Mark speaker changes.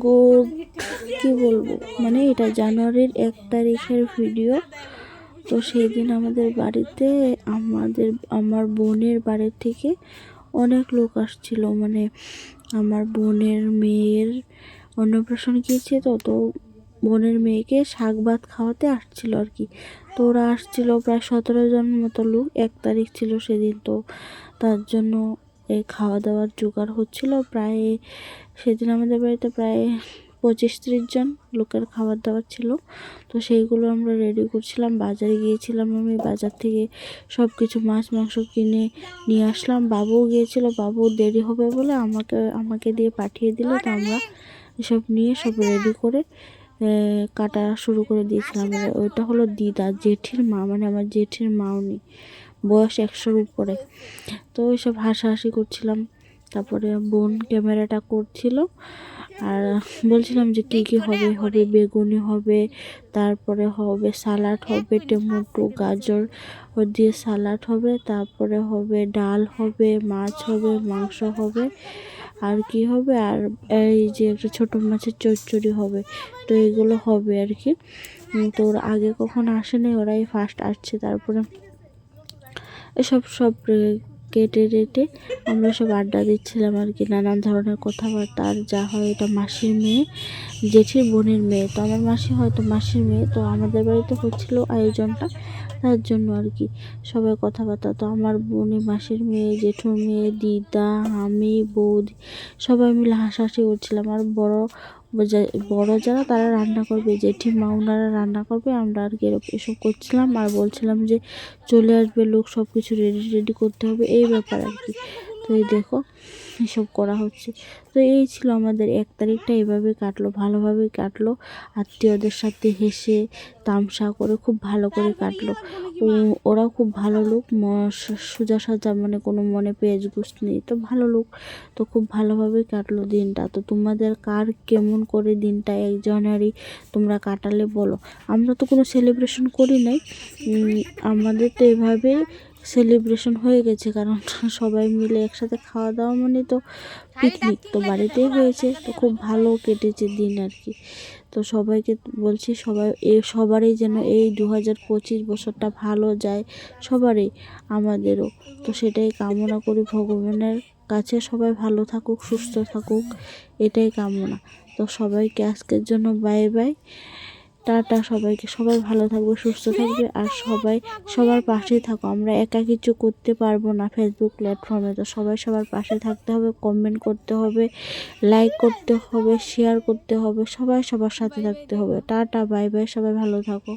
Speaker 1: Good, কি বলবো, মানে এটা জানুয়ারির 1 তারিখের ভিডিও। তো সেই দিন আমাদের বাড়িতে আমার বোনের বাড়ির থেকে অনেক লোক আসছিল, মানে আমার বোনের মেয়ের অন্নপ্রাশন গিয়েছে, তো বোনের মেয়েকে শাক ভাত খাওয়াতে আসছিল আর কি। তো ওরা আসছিল প্রায় 17 জন মতো লোক, 1 তারিখ ছিল সেদিন। তো তার জন্য এই খাওয়া দাওয়ার জোগাড় হচ্ছিল। প্রায় সেদিন আমাদের বাড়িতে প্রায় 25-30 জন লোকের খাবার দাবার ছিল। তো সেইগুলো আমরা রেডি করছিলাম। বাজারে গিয়েছিলাম, আমি বাজার থেকে সব কিছু মাছ মাংস কিনে নিয়ে আসলাম। বাবুও গিয়েছিল, বাবু দেরি হবে বলে আমাকে দিয়ে পাঠিয়ে দিল। তো আমরা এসব নিয়ে সব রেডি করে কাটা শুরু করে দিয়েছিলাম। ওইটা হলো দিদা, জেঠির মা, মানে আমার জেঠির মাও নেই, বয়স 100-র উপরে। তো ওইসব হাসাহাসি করছিলাম। তারপরে বোন ক্যামেরাটা করছিল, আর বলছিলাম যে কী কী হবে বেগুনি হবে, তারপরে হবে সালাড হবে, টমেটো গাজর দিয়ে সালাড হবে, তারপরে হবে ডাল হবে, মাছ হবে, মাংস হবে, আর কি হবে, আর এই যে একটা ছোটো মাছের চচ্চড়ি হবে। তো এগুলো হবে আর কি। তো ওরা আগে কখনো আসেনি, ওরাই ফার্স্ট আসছে। তারপরে এসব কেটে টেটে আমরা সব আড্ডা দিচ্ছিলাম আর কি, নানান ধরনের কথাবার্তা। আর যা হয়, এটা মাসির মেয়ে, জেঠির বোনের মেয়ে। তো আমার মাসি হয়তো মাসির মেয়ে। তো আমাদের বাড়িতে হচ্ছিল আয়োজনটা, তার জন্য আর কি সবাই কথাবার্তা। তো আমার বোনের মাসির মেয়ে, জেঠুর মেয়ে, দিদা, আমি, বৌদি সবাই মিলে হাসাহাসি করছিলাম। আর বড় যারা তারা রান্না করবে, জেঠিমা ওনারা রান্না করবে, আমরা আর কি এসব করছিলাম। আর বলছিলাম যে চলে আসবে লোক, সব কিছু রেডি করতে হবে, এই ব্যাপার আর কি। তো এই দেখো এসব করা হচ্ছে। তো এই ছিল আমাদের 1 তারিখটা, এইভাবে কাটলো, ভালোভাবেই কাটলো। আত্মীয়দের সাথে হেসে তামসা করে খুব ভালো করে কাটলো। ওরাও খুব ভালো লোক, সোজা সাজা, মানে কোনো মনে পেঁয়াজ গোস নেই, তো ভালো লোক। তো খুব ভালোভাবেই কাটলো দিনটা। তো তোমাদের কার কেমন করে দিনটা 1 জানুয়ারি তোমরা কাটালে বলো। আমরা তো কোনো সেলিব্রেশন করি নাই, আমাদের তো এভাবেই সেলিব্রেশন হয়ে গেছে, কারণ সবাই মিলে একসাথে খাওয়া দাওয়া মানে তো পিকনিক তো বাড়িতেই হয়েছে। তো খুব ভালো কেটেছে দিন আর কি। তো সবাইকে বলছি, সবারই যেন এই 2025 বছরটা ভালো যায়, সবারই, আমাদেরও। তো সেটাই কামনা করি ভগবানের কাছে, সবাই ভালো থাকুক, সুস্থ থাকুক, এটাই কামনা। তো সবাইকে আজকের জন্য বাই বাই, টাটা সবাইকে। সবাই ভালো থাকবে, সুস্থ থাকবে, আর সবাই সবার পাশেই থাকো। আমরা একা কিছু করতে পারবো না ফেসবুক প্ল্যাটফর্মে। তো সবাই সবার পাশে থাকতে হবে, কমেন্ট করতে হবে, লাইক করতে হবে, শেয়ার করতে হবে, সবাই সবার সাথে থাকতে হবে। টাটা বাই বাই, সবাই ভালো থাকো।